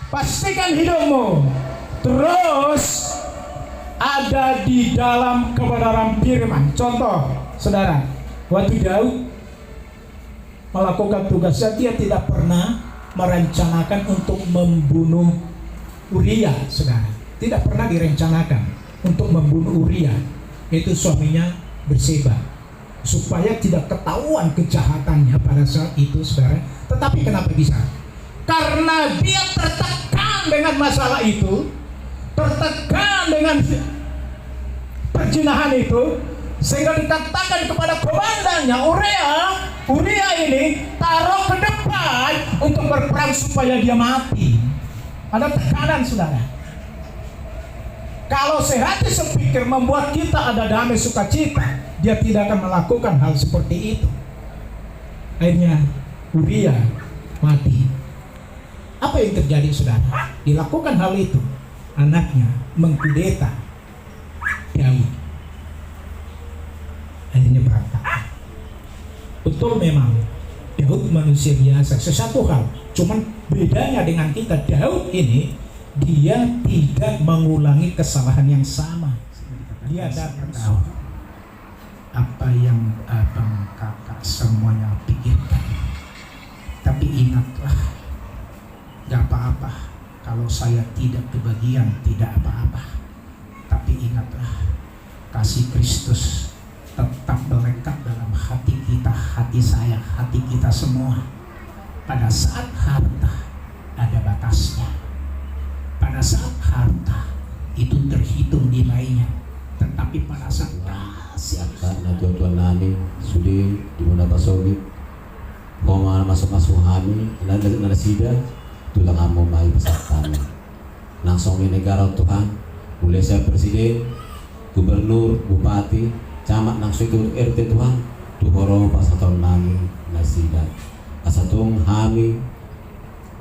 pastikan hidupmu terus ada di dalam kebenaran firman. Contoh, saudara, waktu Daud melakukan tugasnya, dia tidak pernah merencanakan untuk membunuh Uria, saudara. Tidak pernah direncanakan untuk membunuh Uria, itu suaminya Berseba, supaya tidak ketahuan kejahatannya pada saat itu, saudara. Tetapi kenapa bisa? Karena dia tertekan dengan masalah itu, tertekan dengan perzinahan itu, sehingga dikatakan kepada komandannya, Uria ini taruh ke depan untuk berperang supaya dia mati. Ada tekanan, saudara. Kalau sehati sepikir membuat kita ada damai sukacita, dia tidak akan melakukan hal seperti itu. Akhirnya Uria mati. Apa yang terjadi, saudara? Dilakukan hal itu, anaknya mengkudeta Daud. Akhirnya berantakan. Betul, memang Daud manusia biasa. Sesuatu hal, cuman bedanya dengan kita, Daud ini dia tidak mengulangi kesalahan yang sama. Dia datang tahu apa yang abang kakak semuanya pikirkan. Tapi ingatlah, gak apa-apa kalau saya tidak kebagian, tidak apa-apa. Tapi ingatlah, kasih Kristus tetap melekat dalam hati kita, hati saya, hati kita semua. Pada saat harta ada batasnya. Pada saat harta itu terhitung nilainya, tetapi pada saat siapkan na tuan namin sudi di muna pasogi kung mga masuk-masuk kami nasida tulang amo may pasaktan nang songin negara Tuhan mulai sa presiden, gubernur, bupati, camat ng suyo RT Tuhan tuhoro pasatong namin nasida asatong kami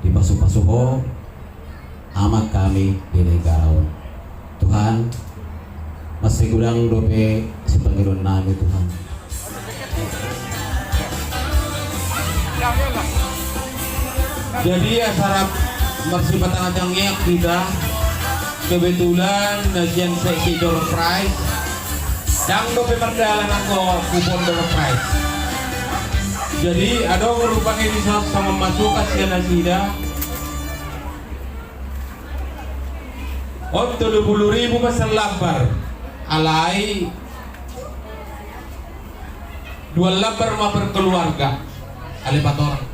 di pasok-pasok amat kami di negara Tuhan, masih kurang dope si Panginoon namin Tuhan. Jadi sarap magsipatan ang iyak kita kebetulan nasiyan sa si door prize dang dope mardalan ako kupon door prize. Jadi ada rupanya ini sama masukan siya na sida 80.000 pa sa labar alay 2 labar ma per keluarga alipat orang.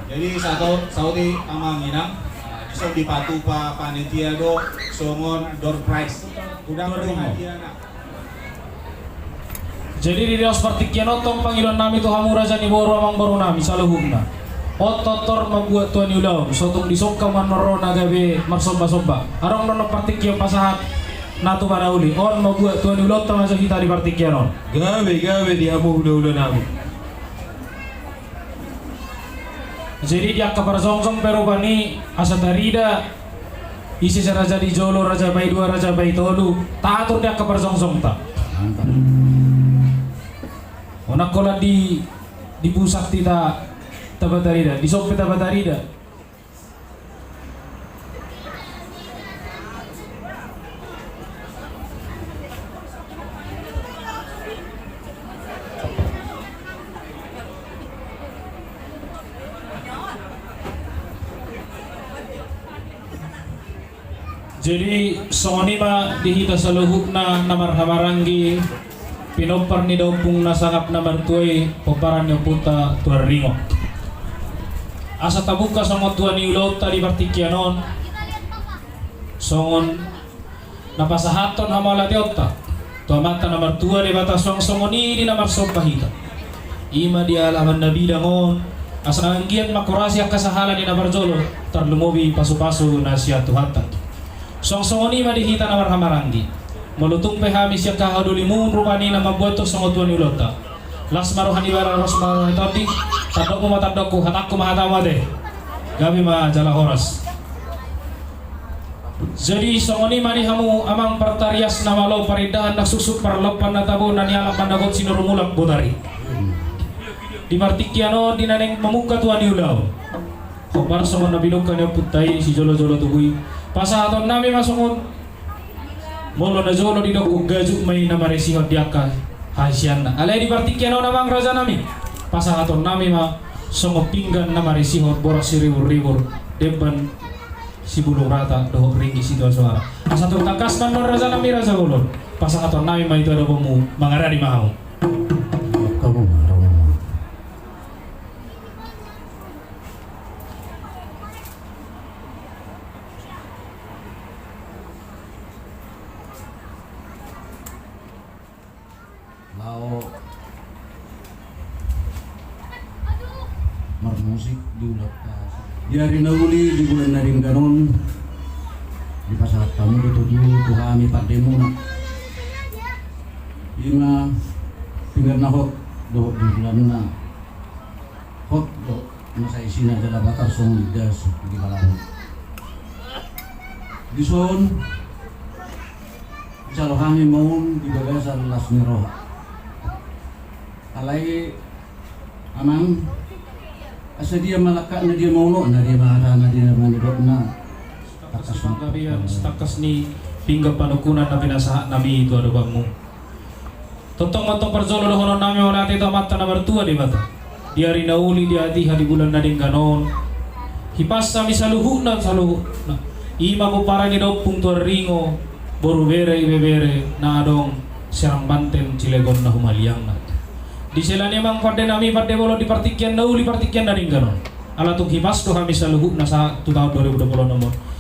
Jadi satu saudi amanginang so dipatu pa panitia do songon door prize udah berhadiah. Jadi di dios partikian otong panggilan nami Tuhan Raja ni boro amang baru nami saluhumna. Ototor membuat tuan ulau, sotong disokka manoro nagabe marsomba-somba. Arong nono partikian pasahat natu manauli. On membuat tuan ulau termasuk kita di partikian on. Gawe di hamu hula-hula namu. Jadi dia kabar zongsong perubani asatarida isi raja di Jolo, raja Bai 2, raja Bai Tolu. Tak atur dia kabar zongsong tak. Onak kola di pusat tidak tabatarida, di sope tabatarida. Jadi songonima dihita sa luhuk na namarhamaranggi pinopar ni daw pong nasangap na martuay paparan niyo punta tuar ringo. Asa tabuka sa mga tuan ni Ulot tali partikianon songon napasahaton hamala diota tuamata na martua di batas wang songoni di namar sopahita ima di alaman nabi dangon asa nanggiat makurasi ang kasahalan ni nabarjolo tar lumobi pasu-pasu na siya tuhatan song-songoni madihita na marhamarandi mulutong pehami siya kahadulimun rupani na mabueto sa mga tuan ni Ulota las maruhan ibara ros maruhan tadi tadok mo matadok ko hatak ko mahatama de gabi ma jala horas. Jadi songoni mani hamu amang partarias na malaw parindahan nagsusuk parlapan na tabo na nialak pandagot sinurumulak bodari di martikiano di naneng mamuka tuan ni Ulaw Khobar songon nabinukan ya putai si jolo-jolo tuhui. Pasahaton nami masongon. Molo na jolo di dok gajuk may na maresihot diaka hasyana. Alay di partikyan namang raja nami. Pasahaton nami ma songo pinggan na maresihot borak si riwur-riwur depan si bulung rata dohok ringgi situ suara. Asaton takas man raja nami raja ulun. Pasahaton nami ma itu ada pemu mangarari mau. Kamu marah mama. Lao marmusik diulat di hari nauli di bulan naring ganon di pasar kami dituju tuh kami pademu nak ima tinggal nahok do di bulan na hot do masa isina jala bakar song lidas di kalang di son kalau kami mau di bagasan las niro alai amang asa dia malaka na dia mau no na dia mahara na dia manidot na Takas panggabian, takas ni pingga panukunan na pinasahat nami itu ada bangmu. Totong-totong perjolo dohono nami wala ito mata na bertua di bata. Di hari nauli di hati di bulan nading ganon. Hipas sami saluhu na. Ima mo para ni daw pungtuar ringo. Boru bere ibebere na adong serang banten cilegon na humaliang na. Di sila ni mang pada nami pada bolo di partikian nauli partikian nading ganon. Alatung hipas do kami saluhu na sa 2020 nomor.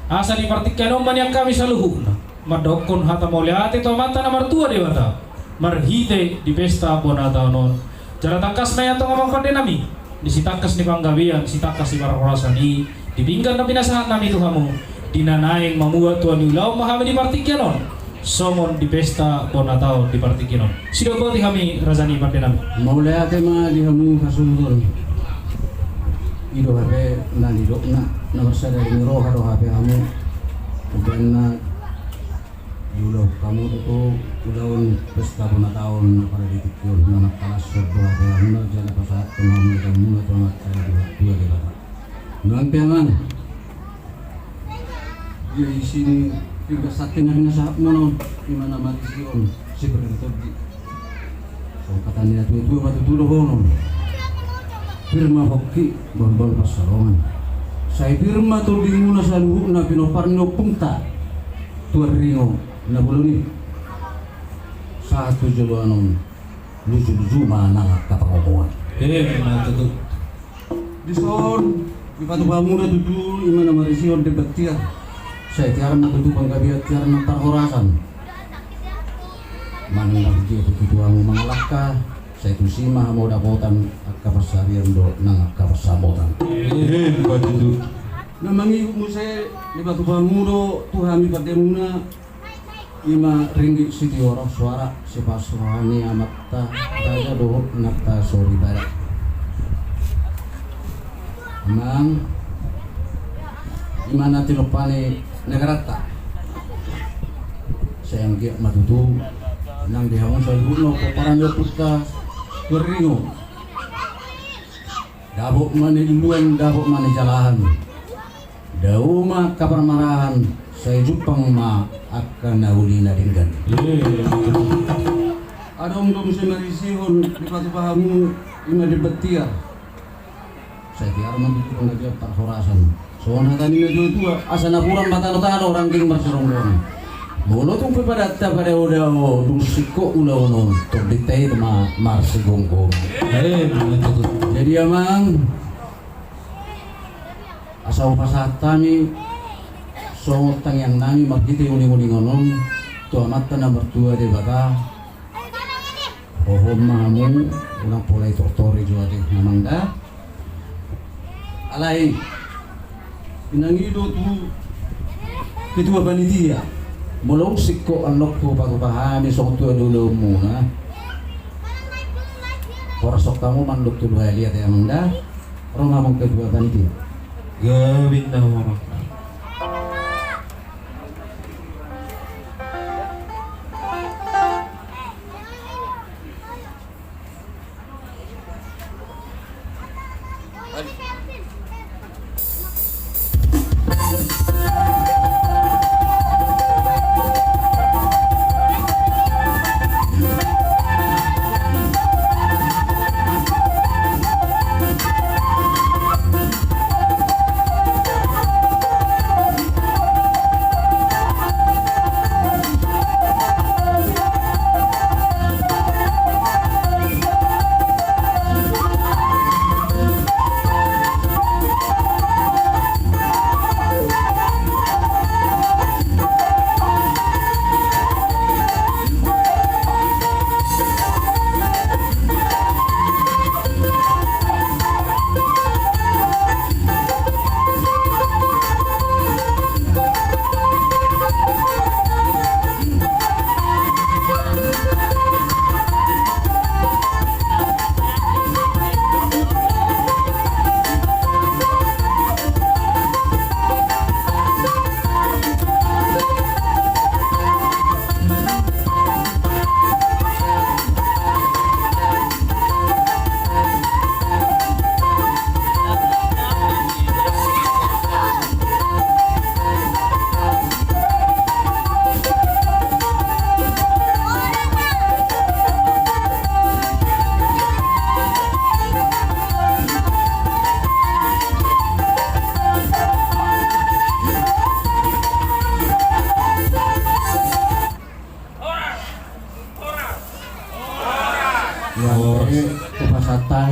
Asa di partikian oman yang kami saluhu na. Madokon hata moliate to mata na mertua di bata. Marhite di pesta bonata non. Jara takas na yato ngomong konde nami. Di si takas ni panggabian, si takas ni parakorasan ni. Di pinggan na pinasahat nami itu kamu. Dinanaing mamuat tuan ulaw mahami di partikian non. Somon di pesta bonata di partikian non. Sido boti kami razani parte nami. Mauleate ma di hamu kasulur ido hape na didok na bersada di roh haro hape hamu kemudian na yulo kamu itu ulaun pesta bona tahun pada ditikun na kalas sordo hape hamu na jala pasat kemamu kamu na tomat dua di bata nuan piaman dia isini juga saking na sahab mono imana marision si berintut so katanya tu batu tulo hono firma hoki bol pasalongan saya firma tu binguna sa luhuk na pinoparno punta tuar ringo na buluni satu joloanon lucu-lucu mana kapangokoan Matutu. di son di patu bangun tuju imana marision debatia saya tiaran na tuju panggabiat tiaran na parhorasan mana lagi begitu amu mangalaka saya tu sima mau dapotan kapasarian do nang kapasabotan Matutu. namangi mo saya di batu bangudo tuhami pademuna ima ringgit siti orang suara si pasuhani amatta raja do nakta sori bara amang imana tinopane negarata saya yang giat matutu nang dihawan sa luno ko paranyo pusta Turingo dabok mani luang dabok mani jalahan dauma kaparmarahan saya jupang ma akan nauli na dinggan adong dong sa marisihon di patupahamu ima di betia saya tiara mabitong na diya parhorasan so natani na diyo tua asa napuran matano-tano rangking marsirong-rong Bolo tuh pada pada udah dusiko ulah non terdiktai sama marsi gonggo. Jadi amang asal pasatami songotang yang nami magiti uling-uling onon tu amat nomor 2 di bata. Ohom mahamu ulang polai tortori juga deh namang dah. Alai pinangido tu ketua panitia. Mulong siko anok ko pagpahami sa kutuan dulu muna. Porasok kamu mandok tu dua lihat ya manda. Orang ngomong kedua panitia. Gawin na mo.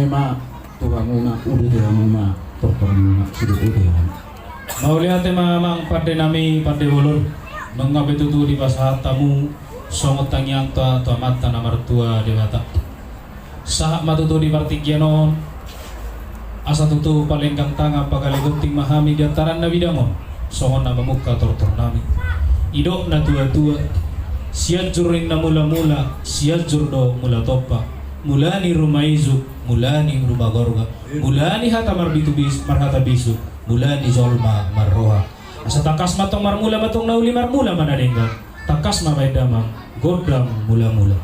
ma Tuhan una udah dia ma tortorna sudah udah. Mau lihat mamang pada nami pada ulur mengabe tutu di pasah tamu songot tangyang tua mata nomor tua di mata sahak matutu di partikyanon asa tutu paling kang pagale gunting mahami di antaran nabi dangon songon na muka tortor nami idok na tua siajurin na mula siajur do mula topa mulani rumaizu mulani rumah gorga mulani hata marbitubis marhata bisu mulani zolma marroha asa takas matong marmula matong nauli marmula manadengga takas mamay damang godang mula-mula.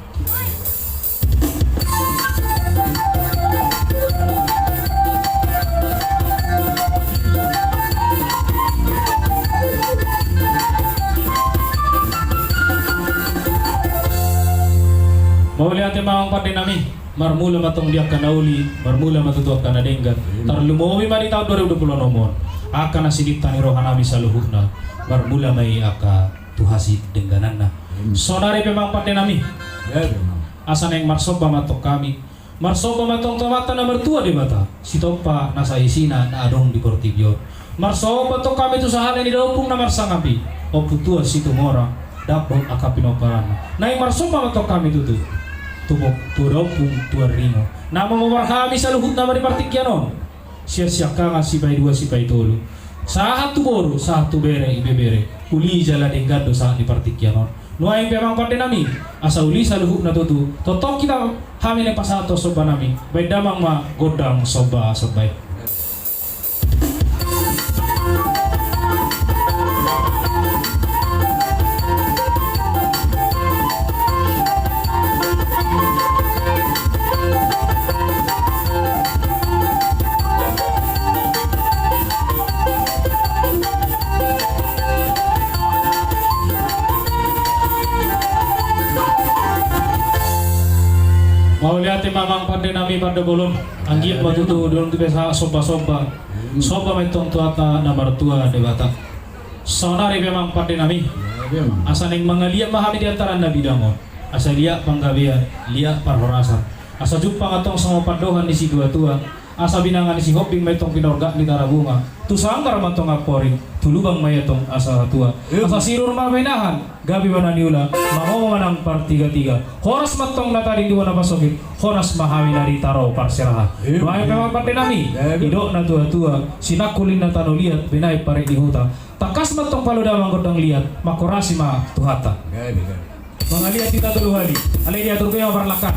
Mau lihat emang pada nami marmula matong dia kanauli marmula matutuak kanadenggan tarlumowi mari tahun 2020 nomor akan nasidip tani rohanami saluhuna marmula may aka tuhasi denggananna sonari memang pada nami asan yang marsoba matok kami marsoba matong tomata nomor 2 di mata si topa nasa isina na adong di portibio marsoba matok kami tu sahalan di daupung na marsangapi o putua si tumora dapot akapinoparan na yang marsoba matok kami tutu tubok tudaupung tuar ringo nama memarhami sa luhut nama di partikyanon siya kangan sipay 2 sipay 3 sahat tu boru sahat tu bere ibebere uli jala denggado saat di partikyanon nuaing memang pada nami asa uli sa luhut na tutu totok kita hamil yang pasato soba nami baik damang ma godang soba sobay. Mau lihat mamang pada nami pada bolon anggit batu tu dorong tu biasa soba metong tuata nomor 2 debata sonari memang pada nami asa neng mangaliat mahami di antara nabi dangon asa liak panggabian liak parhorasan asa jumpa ngatong sama pandohan di si tua asa binangan di si hoping metong pinorga di tarabunga tu sangkar matong apori tulubang mayatong asa tua asa sirur mabenahan gabi mananiula mango manang par 3-3 horas matong natari di wana pasokit horas mahami nari taro parsiraha nuay memang pati nami idok na tua sinakulin na tanuliat binay pare di huta takas matong paludamang godang liat makorasi ma tuhata mga liat kita tuluhali alay dia turko yung parlakan.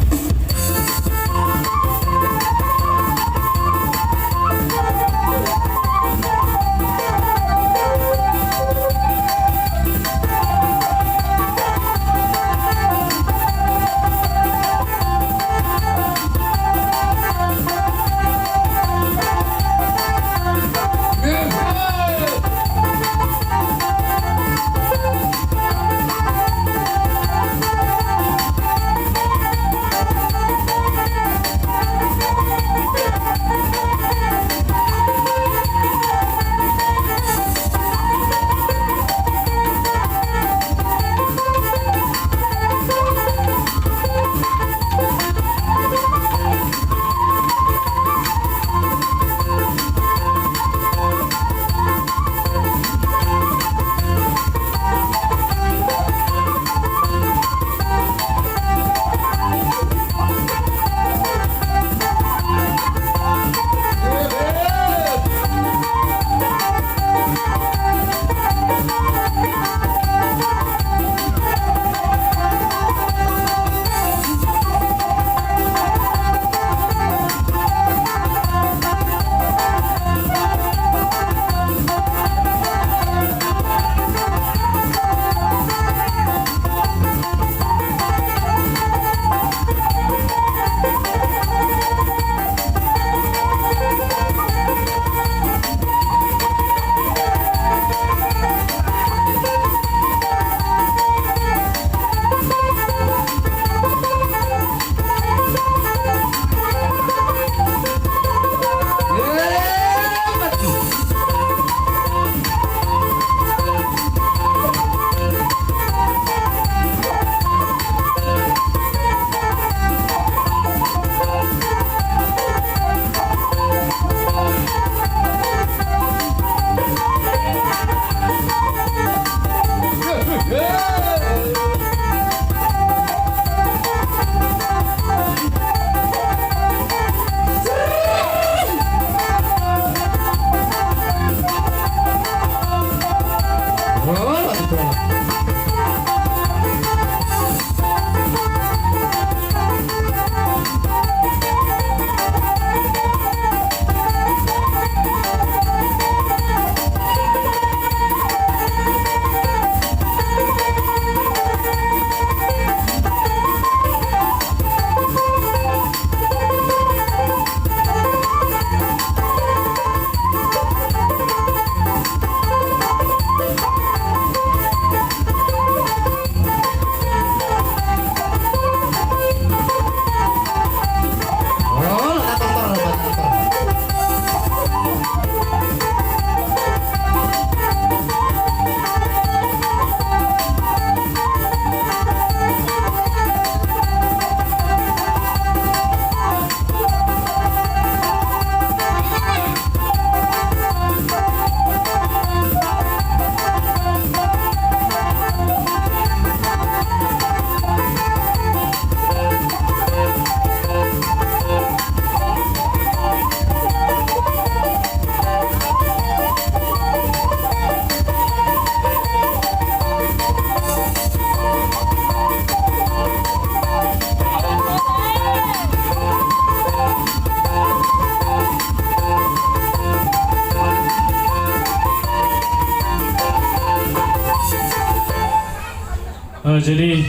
Jadi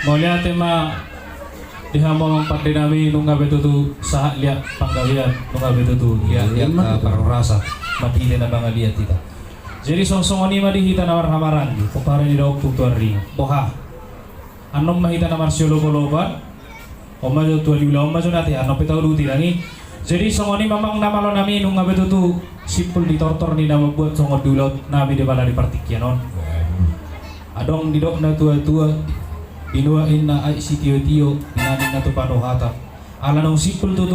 mau lihat tema dihamong empat dinami nungga betutu saat lihat panggawian nungga betutu lihat para rasa mati na bang lihat kita. Jadi song-song ni madi hita nawar hamaran popare ni dok tutuan ring boha anom mahita namar siolo boloban oma jo tuan diulah oma jo nati anom petau luti lagi. Jadi song ni mamang nama lo nami nungga betutu simpul ditortor ni nama buat song diulah nabi de bala di partikianon. Adong didok na tua-tua inuain na ay si tio-tio inanin na to panohata ala nung sipul to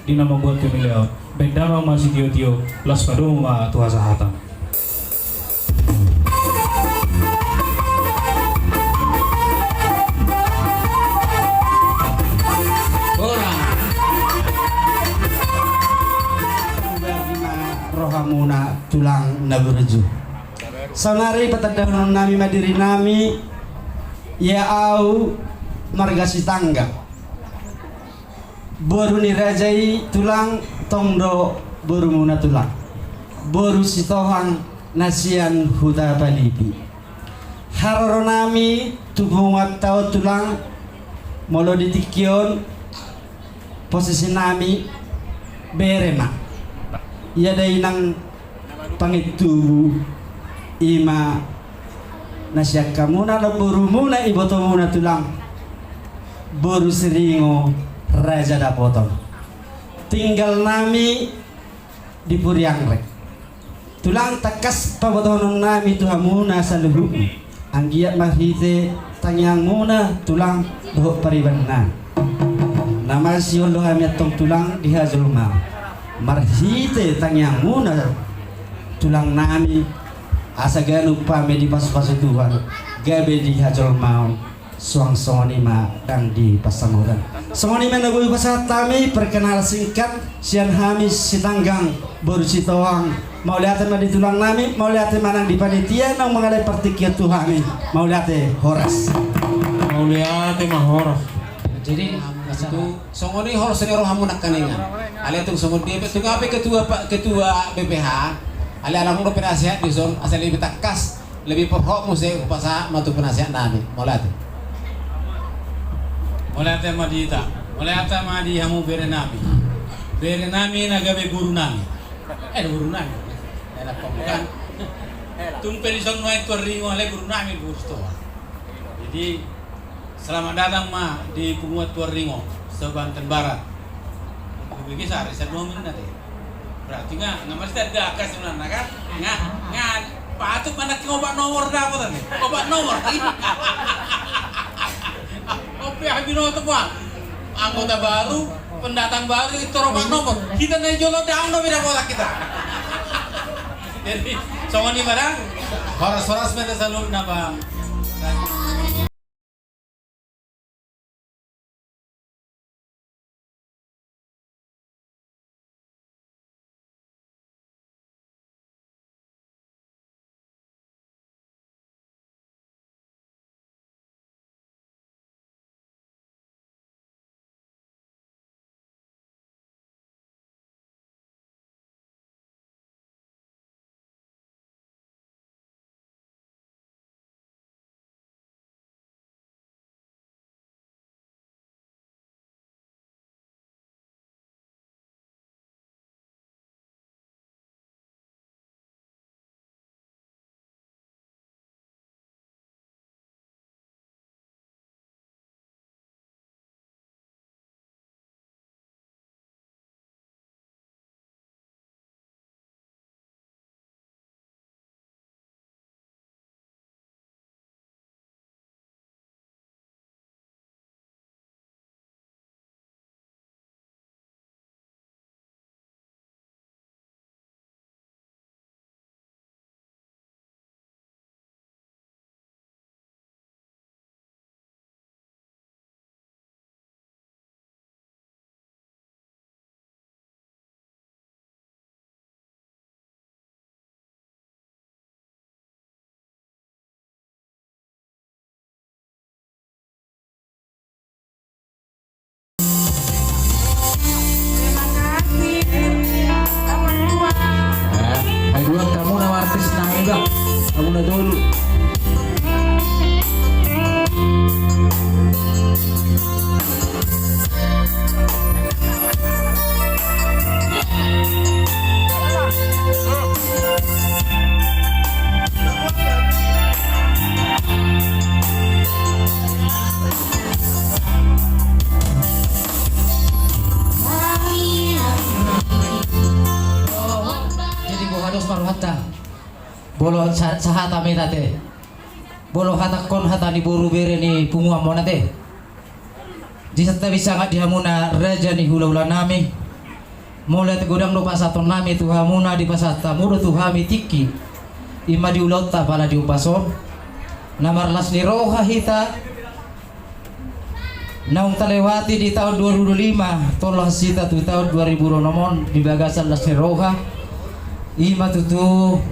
di na membuat pemilihan benda ma si tio-tio plus padong tuha sa hata. Rohamuna tulang nabureju sanari patadanon nami madiri nami ya au margasi tangga boru ni rajai tulang tongdo boru muna tulang boru sitohang nasian huda palipi haroro nami tubungat tau tulang molo ditikion posisi nami berena ya day nang pangitu ima nasyak kamuna na buru muna iboto muna tulang boru seringo raja dapoton tinggal nami di Puriangrek tulang takas pabotonon nami tuhamuna saluhu anggiat mahite tangyang muna tulang dohok paribanna nama siyon lohamiat tong tulang dihazulma marhite tangyang muna tulang nami asa ganu pame di pas-pas Tuhan gabe di hajol mau suang soni ma dang di pasanguran soni ma nagui pasat tami perkenal singkat sian hamis sitanggang baru sitoang mau lihat ma di tulang nami mau lihat manang di panitia nang mengalai partikia Tuhami mau lihat horas Mau lihat mah horas. Jadi itu songoni harus seni roh hamunak kaningan. Ali itu songoni dia itu ngapain ketua BPH. Ali anak muda penasihat di zon asal lebih takas lebih perhok musik pasal matu penasihat nami. Mulai mah di hamu bere nami nagabe guru nami. Guru nami. Enak bukan. Tumpen isong noy tuaringo ale guru nami gusto. Jadi selamat datang ma di Punguat Tuaringo, Banten Barat. Begini sehari saya 2 menit nanti. Berarti nggak mesti ada kas sebenarnya kan? Nggak patut mana obat nomor dapat nih? Obat nomor. Oke, habis nonton bang. Anggota baru, pendatang baru itu obat nomor. Kita nih jual down dong beda bola kita. Jadi, soalnya di mana? Horas-horas mereka selalu nambah. Kamu na dulu. Jadi gua harus marwata. Bolo sahata metate. Bolo hata kon hata ni buru bere ni pungua mona te. Di serta bisa nggak dihamuna raja ni hula-hula nami. Mulai tegudang do pasaton nami tuhamuna di pasata mudo tuhami tiki. Ima di ulota pala di upason. Namarlas ni roha hita. Naung talewati di tahun 2005 tolah sita tu tahun 2000 nomon di bagasan las ni roha. Ima tutu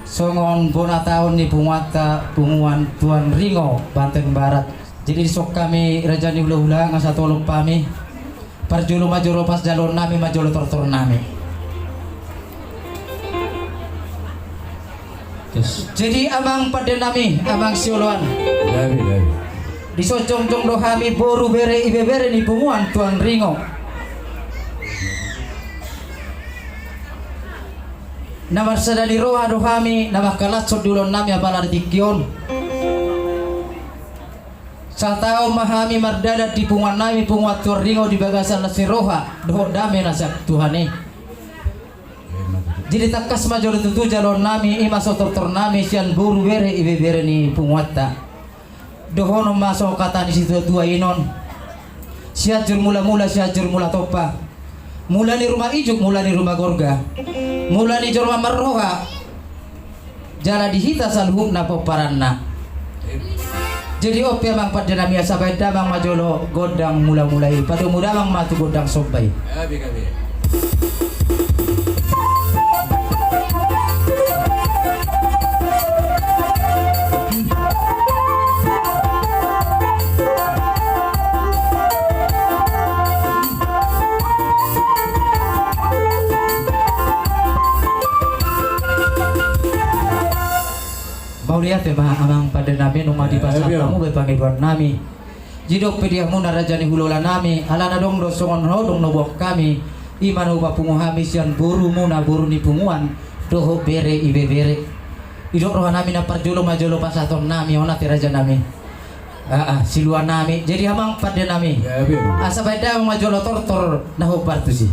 songon bona tahun ni pungwata punguan Tuan Ringo Banten Barat. Jadi sok kami raja ni hula-hula ngasa tolong pami parjulu majolo pas jalur nami majolo tortor nami. Jadi amang pada nami amang siuluan disojong-jong dohami boru bere ibe bere ni punguan Tuan Ringo. Namar sadali roha dohami namah kalat sodulon nami apala dikion. Sa tao mahami mardada di punguan nami punguat Tuan Ringo di bagasan nasi roha doh dame nasak Tuhane. Jadi takas majolo tutu jalon nami ima sotor nami sian buru bere ibe bere ni punguatta. Dohono masuk kata di situ dua inon. Siajur mula-mula siajur mula topa. Mula ni rumah ijuk mula ni rumah gorga. Mula ni jorma marroha. Jala dihita salhub na poparanna. Jadi opi amang pada nami asabai damang majolo godang mula-mulai. Padu mudamang matu godang sobai. Mau lihat ya amang pada nami numa di pasar kamu bepangiduan nami. Jidok pediamu narajani hulula nami alana dong dosongon hodong nobok kami iman upa punguhami sian buru muna buru ni punguan doho bere ibe bere. Idok roha nami na parjolo majolo pasaton nami ona tiraja nami. Siluan nami. Jadi amang pada nami. Asa beda majolo tortor naho partu sih.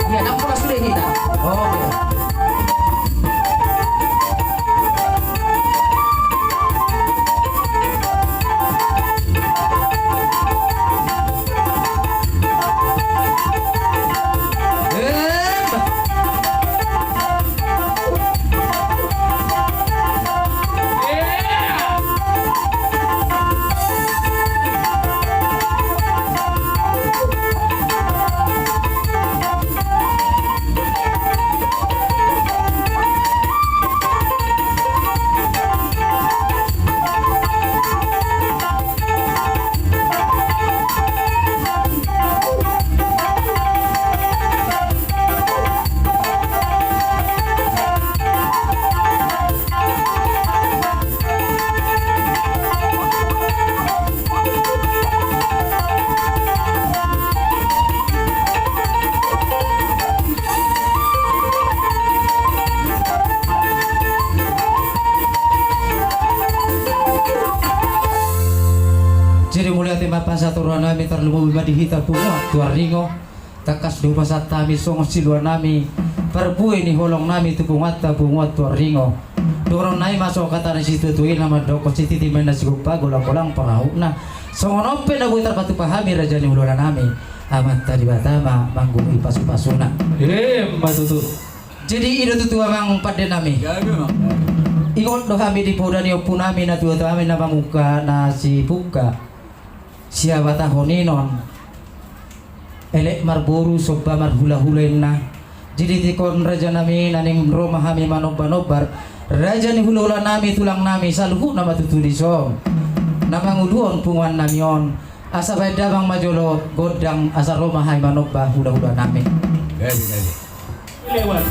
Ya, nak pulas sudah kita. Oke. Jadi mulia tema pasaturan nami terlalu bima dihita punguat Tuan Ringo takas do pasat tami songo siluan nami perpui ni holong nami tu punguat Tuan Ringo dorong nai masuk kata nasi tu tuin nama doko siti timen nasi gupa golang-golang parau nah songo nope na buitar patu pahami raja ni ulona nami amat tadi batama manggung ipasu-pasuna matutu. Jadi itu tu amang pada nami ingot do kami di podani opunami na tuwa kami na pamuka na si buka siapa tahoninon elek marboru soba marhula-hulain na jadi tikon raja nami naning roma kami manobar raja ni hula-hula nami tulang nami saluhu nama tutulisom nama nguduon punguan namion asa beda bang majolo godang asa roma hai manobar hula-hula nami lewat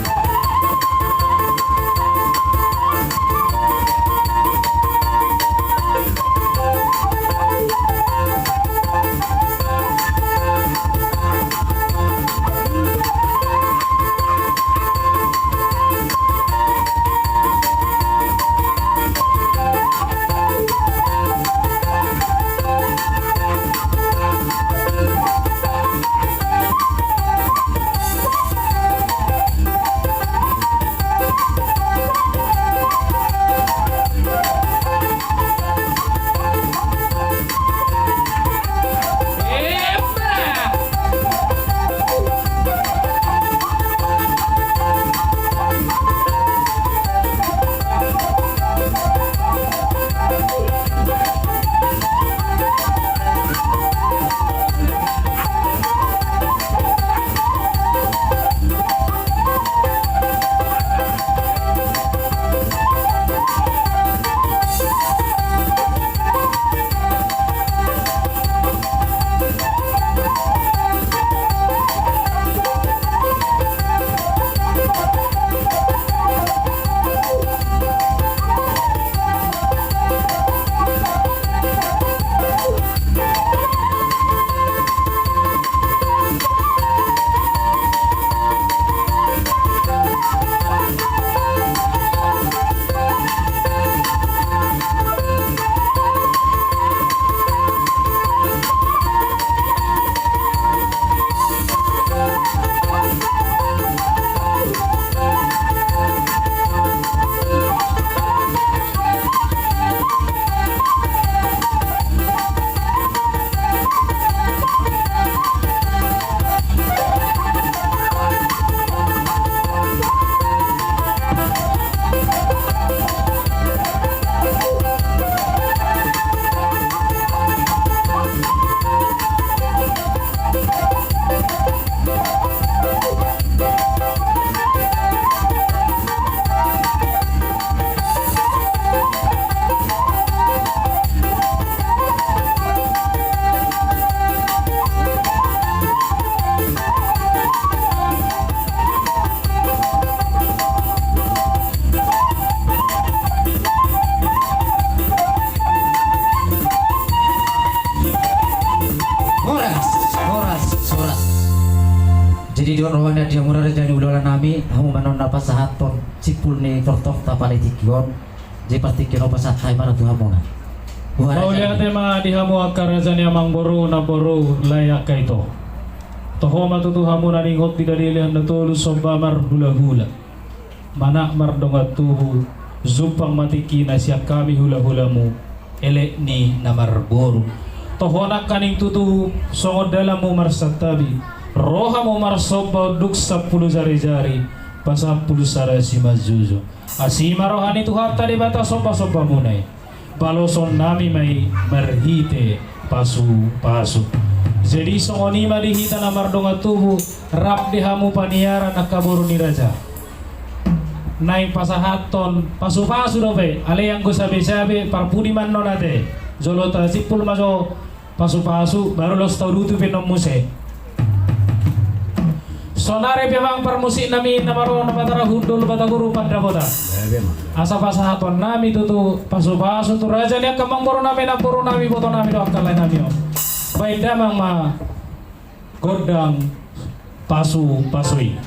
Dion rohani dia murah rejani udola nami hamu manon napa sahaton cipul ni tortok tapale tikion je partikin opa satai mara tu hamona. Mau lihat tema di hamu akar rajani amang boru na boru layak kaito. Toho matutu hamu na ningot tidak dilihat na tolu somba mar hula-hula. Mana mar dongat tuhu zupang matiki na siap kami hula-hulamu elek ni namar boru. Toho nak kaning tutu songod dalamu mar satabi. Rohamu mar somba duk 10 jari-jari pasang 10 sarasi mazuzo. Asima rohani tu harta di batas somba-somba munai. Baloson nami may marhite pasu-pasu. Jadi songoni madihita na mardonga tuhu rap di hamu paniara nakaburu ni raja. Naik pasahaton pasu-pasu dope ale yang go sabe-sabe parpudi manno nate. Jolota sipul maso pasu-pasu baru los tau dutu penom muse. Sonare pemang permusik nami namaro namatara hundul bataguru pada kota. Asa pasahaton nami tutu pasu-pasu tu raja ni kamang boru nami boto nami do akal lain nami. Baik damang ma godang pasu-pasui.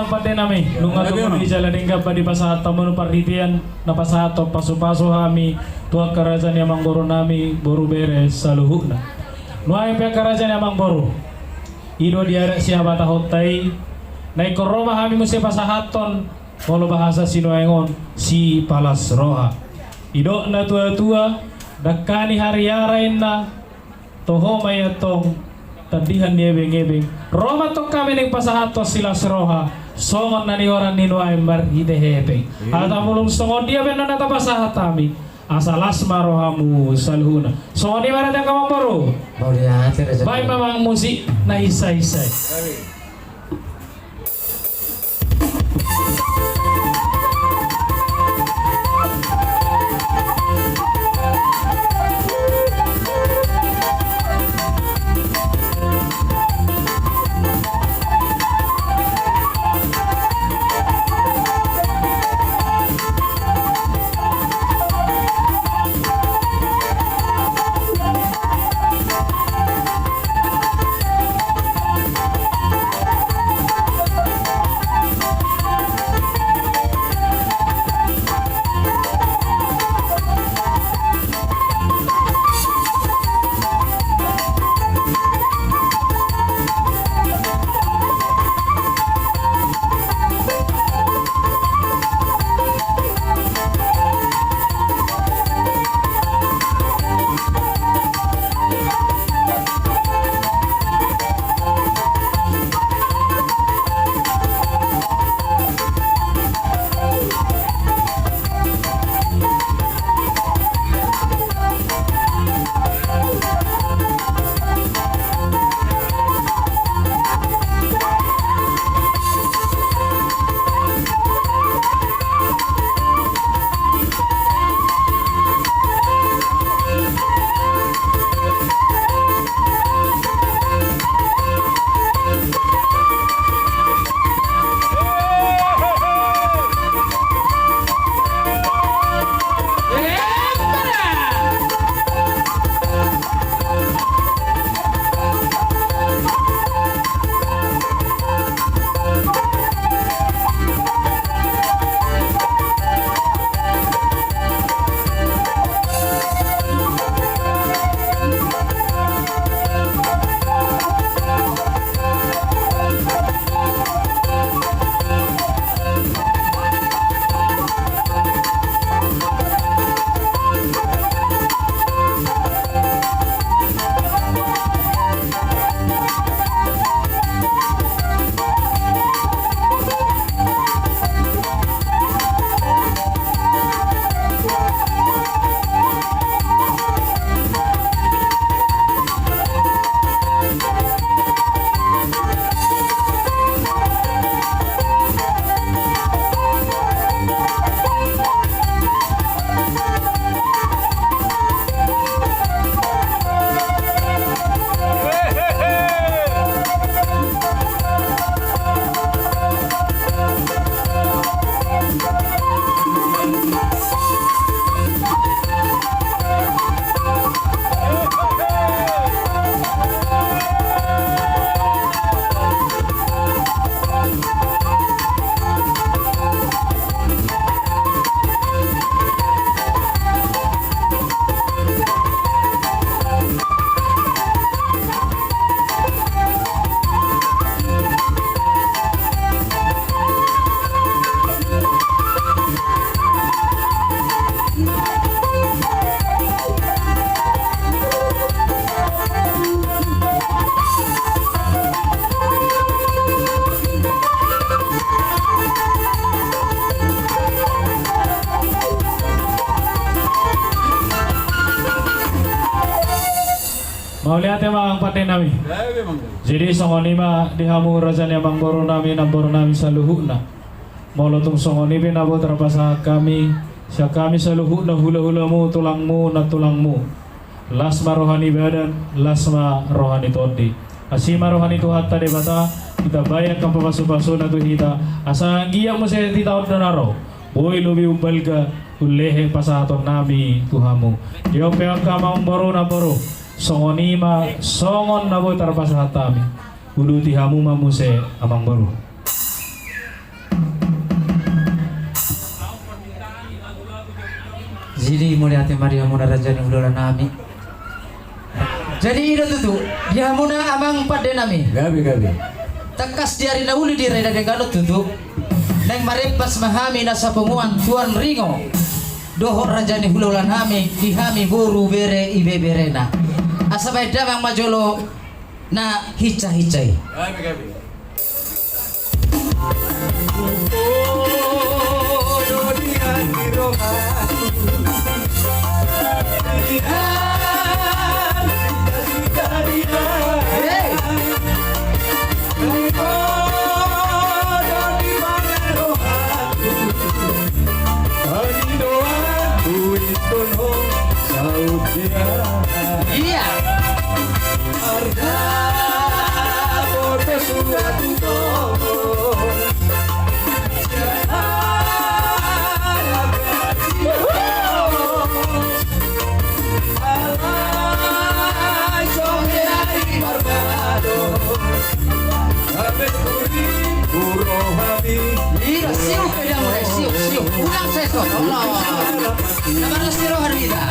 ang pati namin. Nung atong di jalan hingga pa di pasahata mo paritian na pasahato paso-paso kami tuwag kerajaan yang mangboro nami boru beres sa luhuk na. Nuay pihak kerajaan yang mangboro. Ido diarek siapa tahot tay. Naikoroma kami mesti pasahaton. Molo bahasa sinuengon si palas roha. Ido na tua-tua dakani hari-harain na toho mayatong tadihan niebeng-ebeng. Roma to kami ng pasahatos sila roha. Songon na ni orang ninuay marhidehepeng. At amulong songon dia benar nata pasahatami. Asalas marohamu salhuna. Songon di mana yang kamu baru? Mau lihat rezeki. Baik memang musik na isai-isai. Mau lihat ya mga patay namin. Jadi songonima dihamu rajan yang mangboro namin sa luhuk na. Molotong songoni pinabot terpasa kami. Siya kami sa luhuk na hula-hula mo, tulangmu na tulangmu. Lasma rohani badan, lasma rohani todi. Asima rohani Tuhan tadi bata, kita bayar kang papaso-paso na tuhita. Asa giya mo sa titaod na naro. Boy lubi umbalga, ulehe pasaton nami Tuhamu. Diyo peang kamang boro na boro. Songonima songon na boy terpasa hatami. Ulu tihamu mamuse amang boro. Jadi mulai hati Maria muna raja ni ulola nami. Jadi ida tutu dia muna amang pada nami. Gabi. Takas diari na uli di reda degano tutu. Neng marepas mahami nasa penguan Tuan Ringo. Dohor raja ni ulola nami dihami buru bere ibe berena. Asabay damang majolo na hica-hicay. Gabi. Iya. Iya, siup ya mulai siup. Ulang saya tuh. Allah. Nama Siro Harida.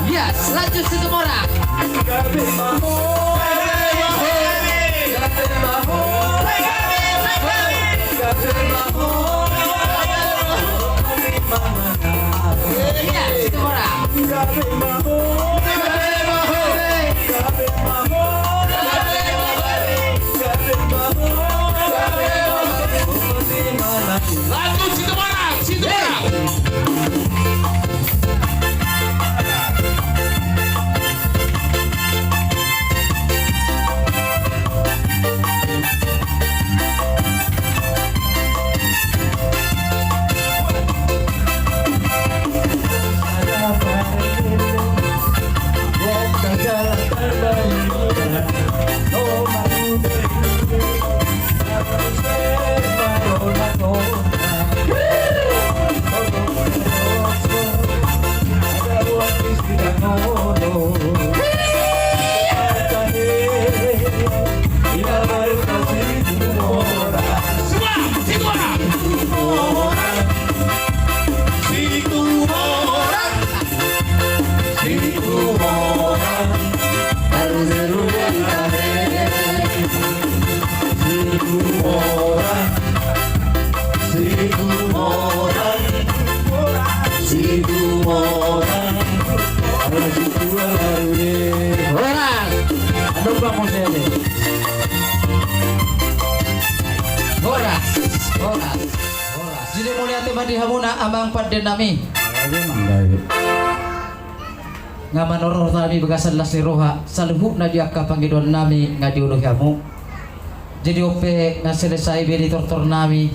Yes, lanjut Situmorang. Iya, Situmorang. Lanjut Situmorang. mo sede. Horas. Jadi mulia tema di hamuna amang padden nami. Nga manoror nami bagasan las roha salhuk na diaka pangidon nami nga diuluh hamu. Jadi ope nga selesai beri tortor nami.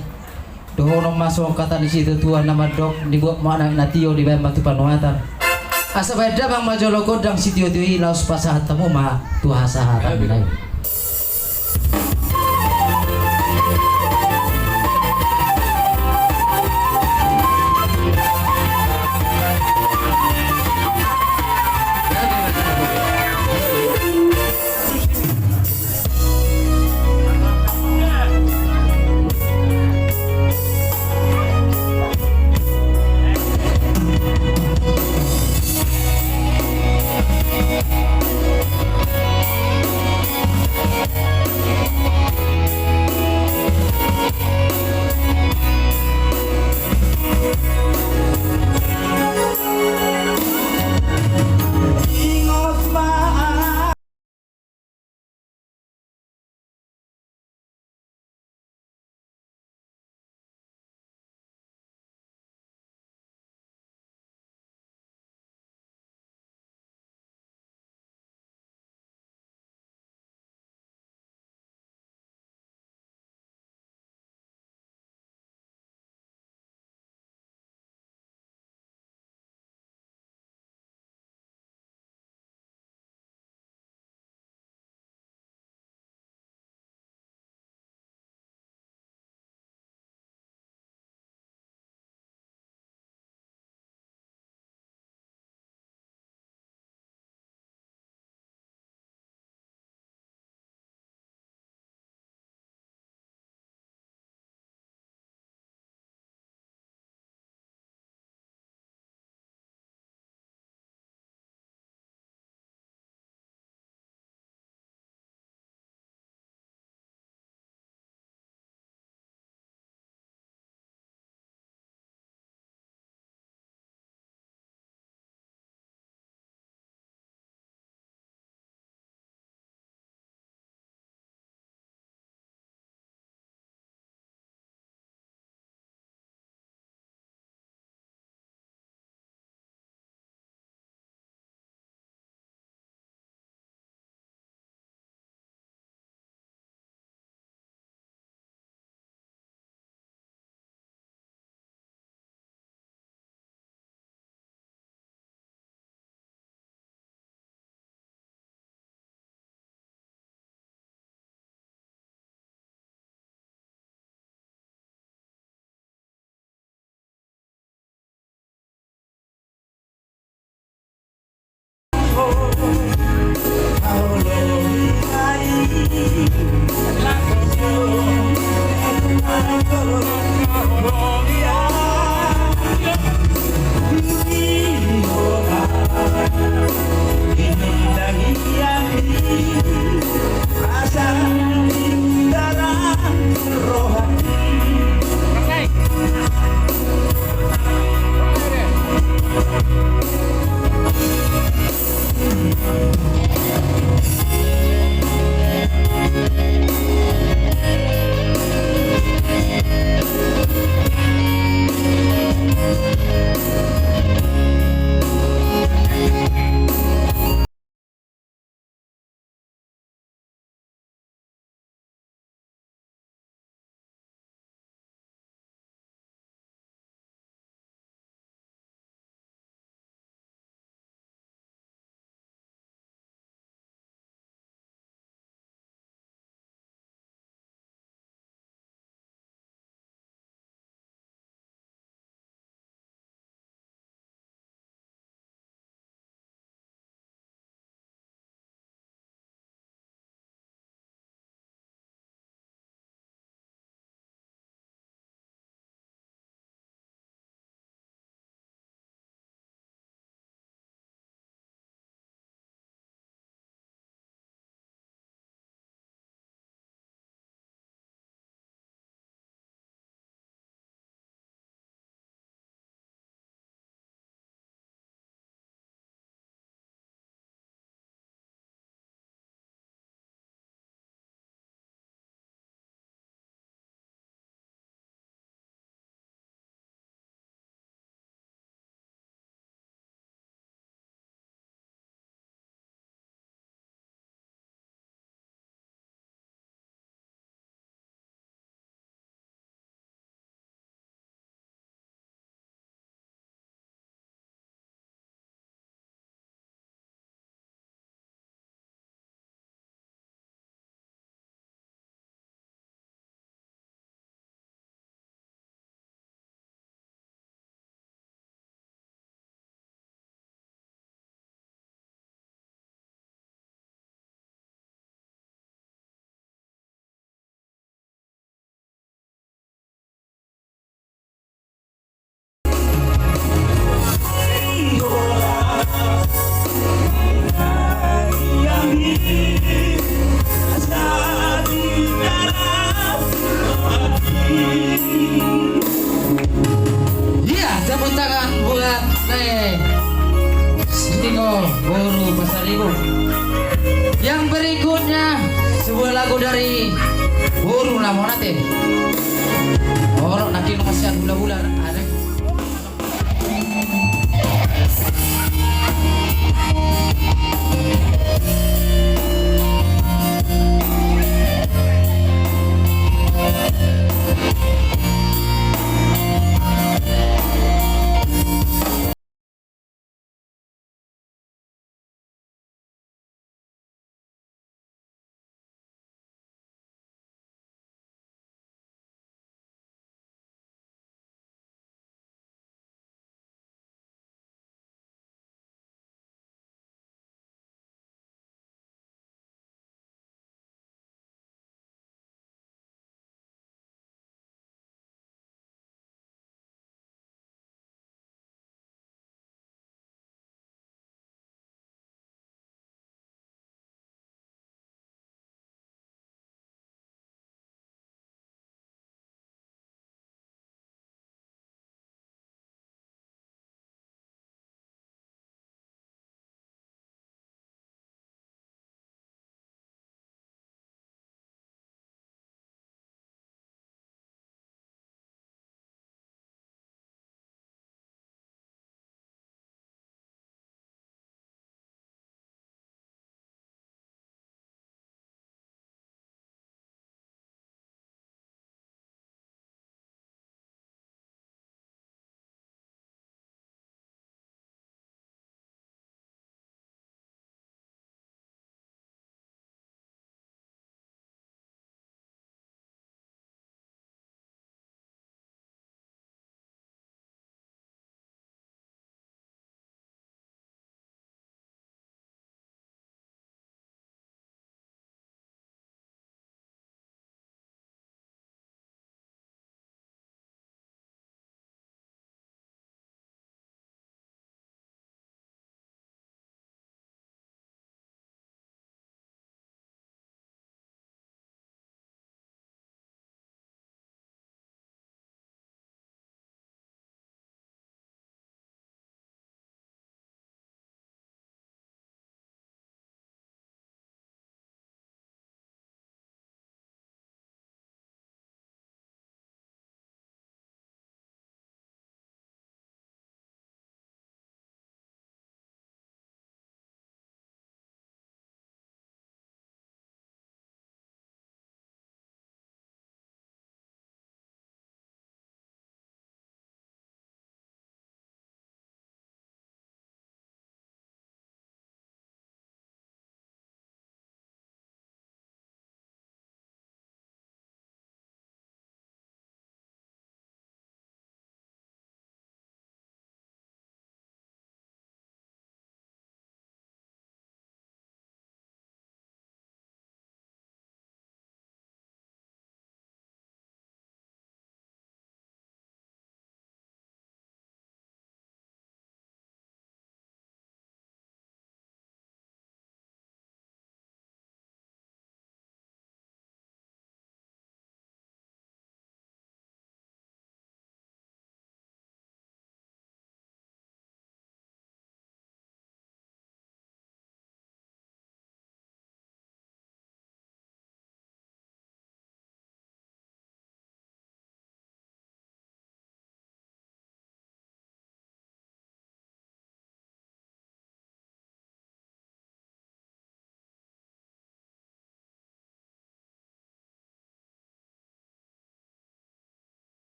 Dohono masuk kata di situ tuan nama dok dibuat mana natio di bawah batu panuatan. Asa beda bang majolo godang sitio tui laus pasahat tamu ma tuha sahat binai. mula mo natin. Oh, nakin mo siya hula-hula. Are.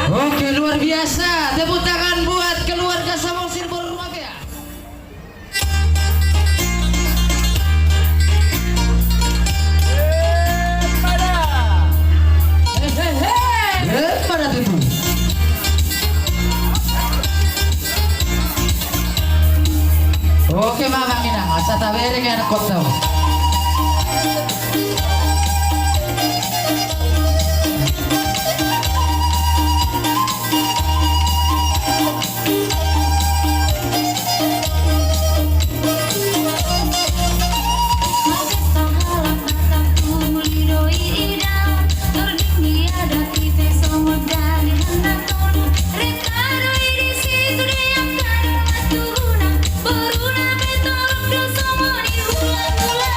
Oke, luar biasa. Tepuk tangan buat keluarga Samosir Borumabea. Pada itu. Oke, Mama Minang, asa tabere nga nakot daw. Beruna betul, do somoni hula hula.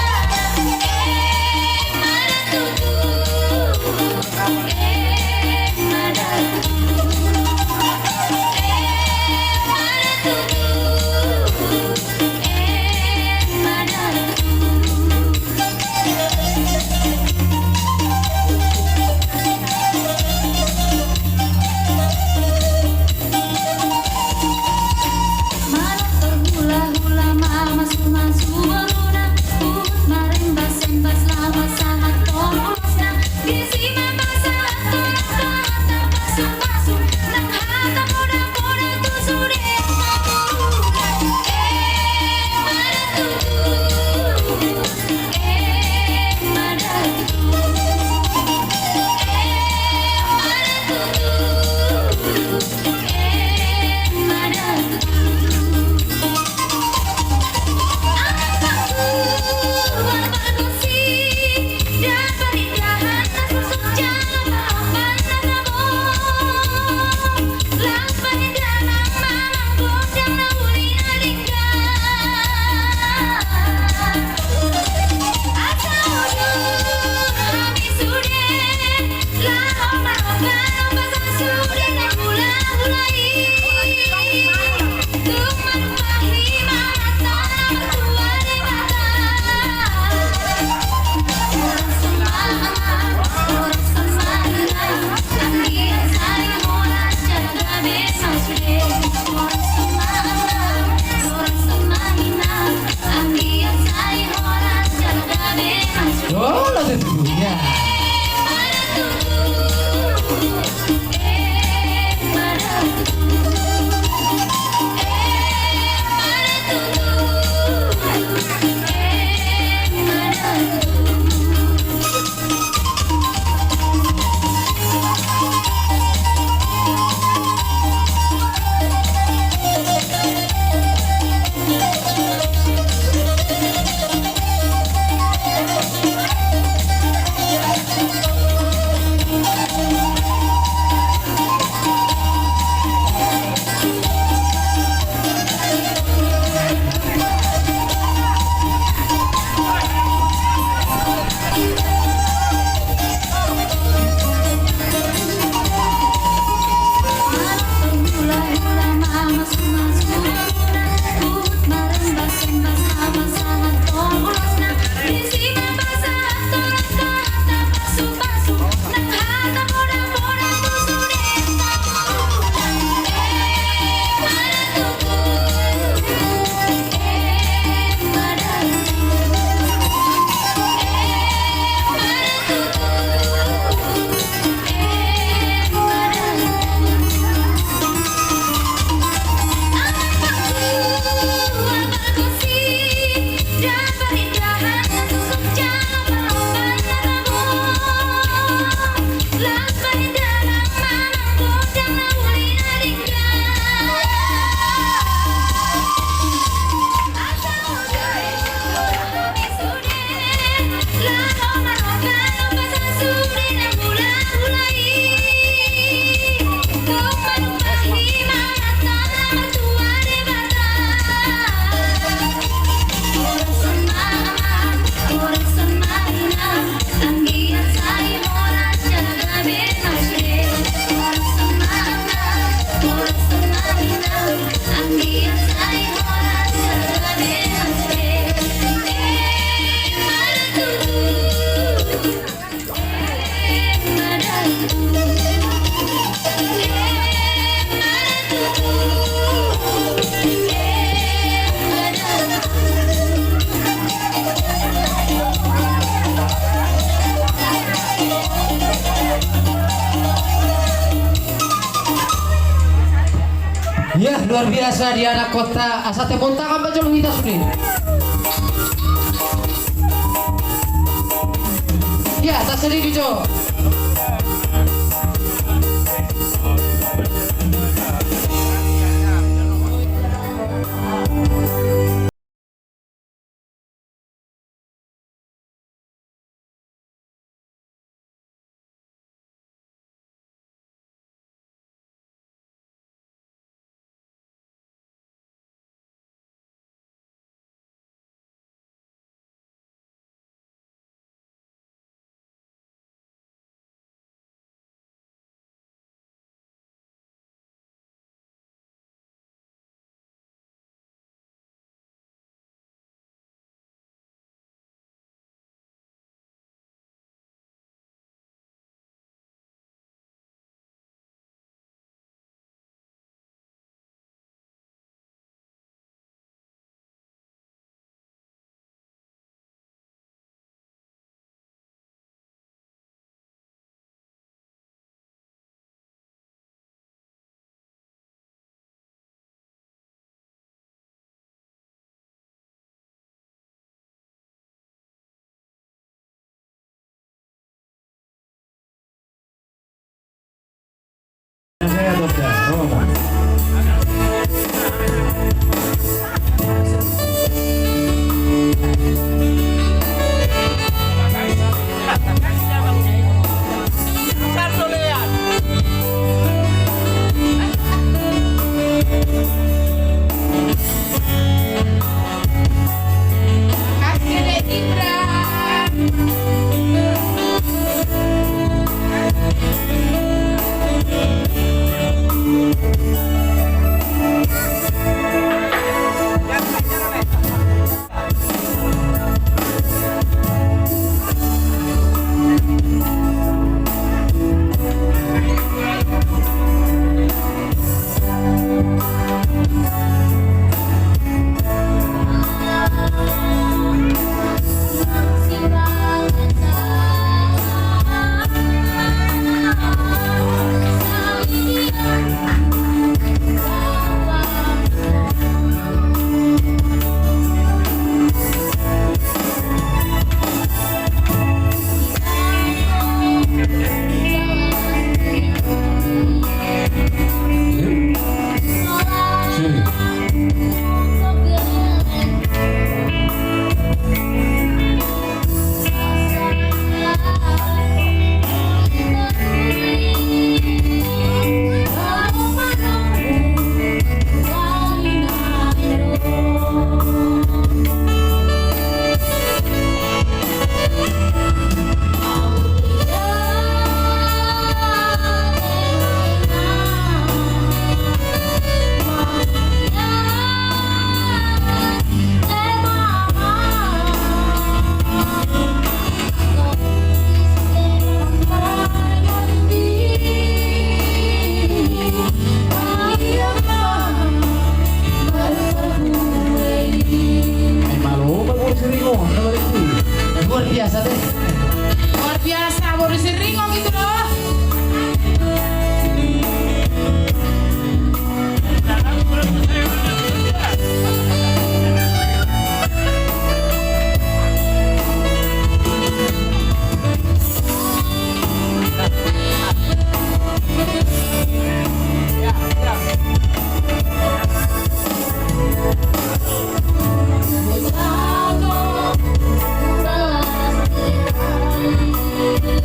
luar biasa di anak kota asate montakan baca lu kita sudah. Ya, tak sedih Jo. Saya dokter Roman. Luar biasa deh. Luar biasa, baru sering kok gitu loh. Thank you.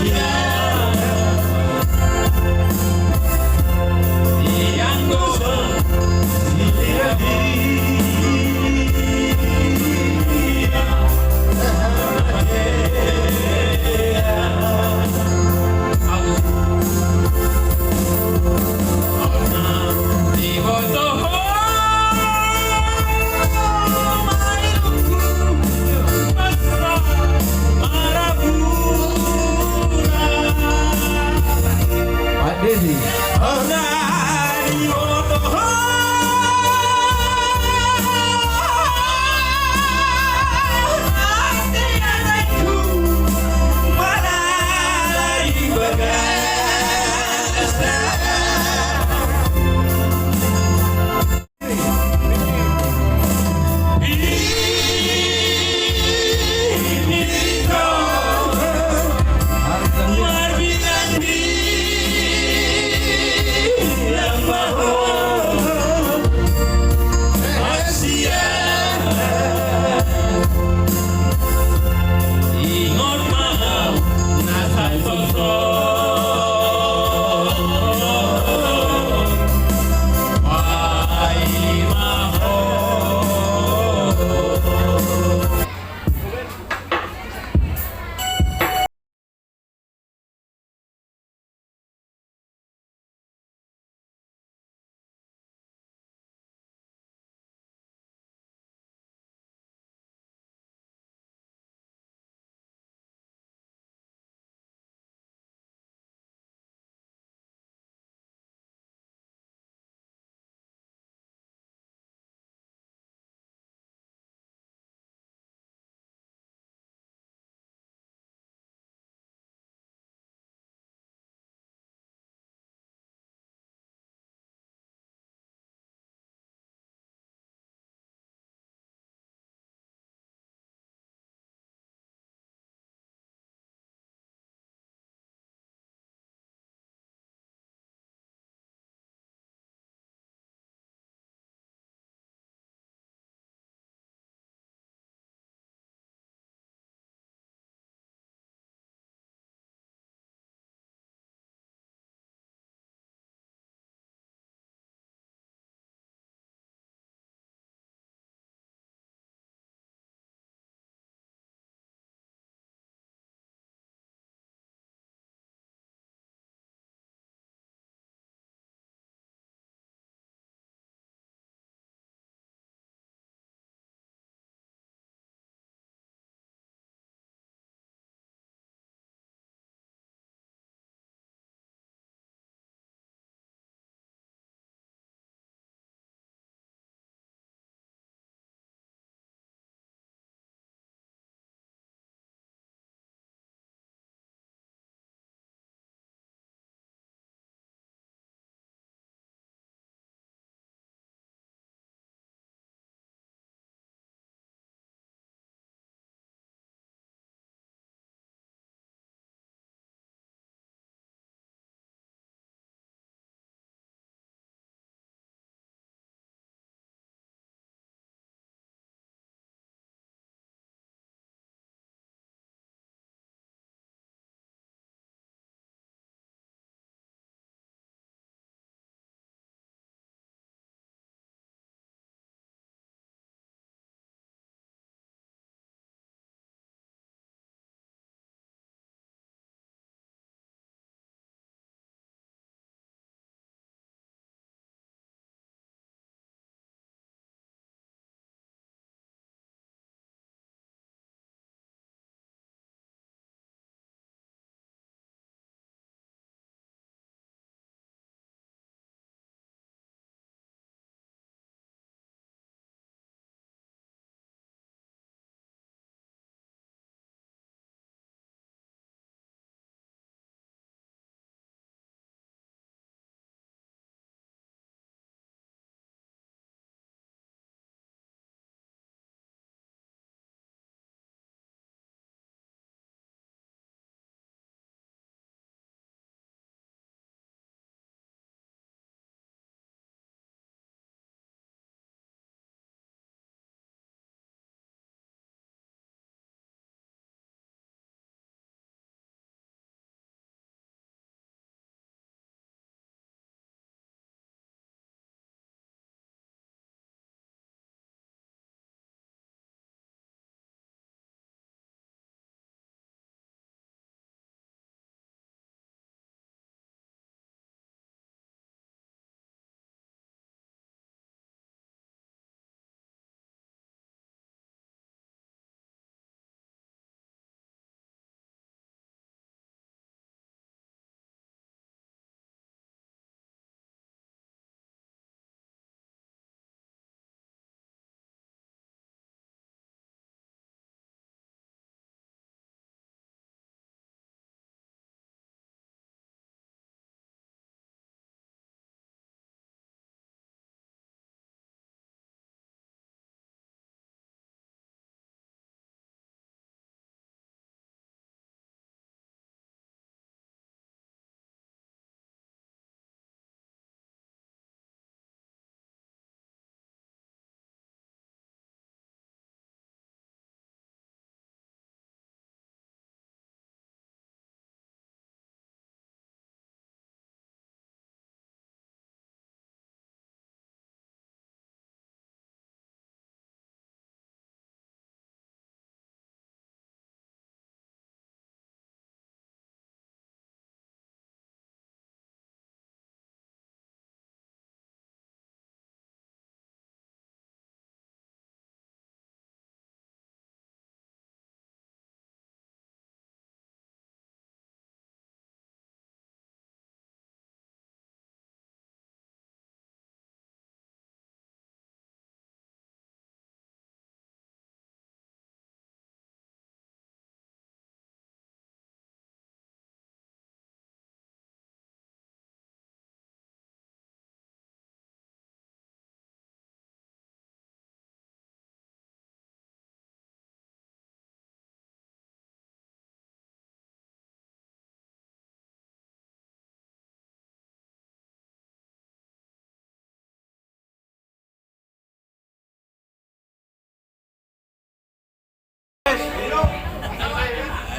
Yeah.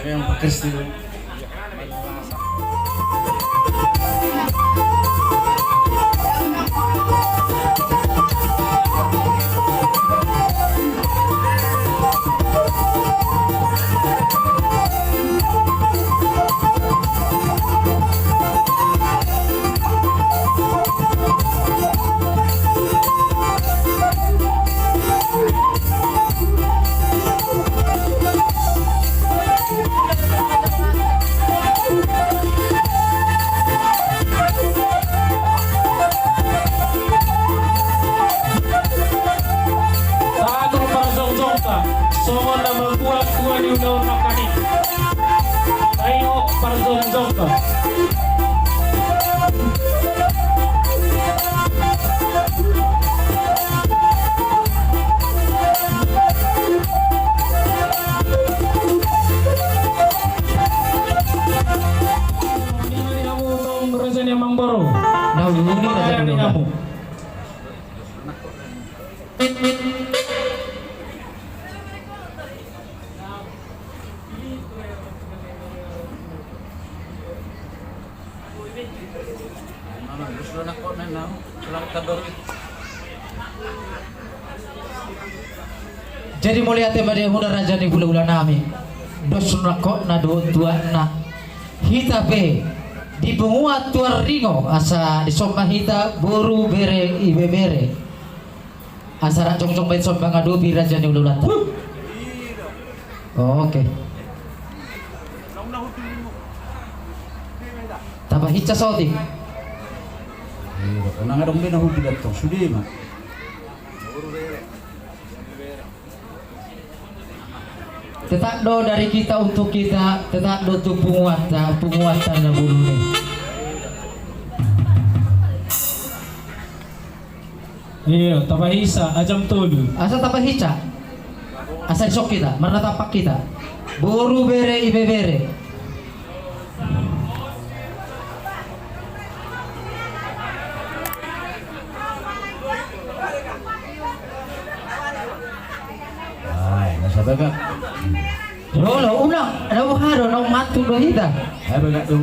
Ada yang pakai stilo. Tago para zonzonka. Songon na magbuhat kuha ni unaw makanik. Tayo para zonzonka. Ini kamu tong rasanya Mang Boro. Nah, ini Apa aja yang dulu. kamu? Jadi mulia tema dia huna raja ni gula-gula nami. Dosuna kok na do tua na. Hita be di penguat tua ringo asa di somba hita boru bere ibe bere. Asara cong-cong baik somba ngadobi raja ni gula-gula. Oh, oke. Tambah hica saudi. Nang adong din ako bilat to, sudi ma. Tetap do dari kita untuk kita, tetap do tu penguatan na bulu ni. Iya, tapahisa, ajam tolu. Asa tambah hica. Asa sok kita, marna tapak kita. Boru bere ibe bere. Ay, nasa dagat. Lolo, unang, ano mo haro, nang matu do hita. Ay, baga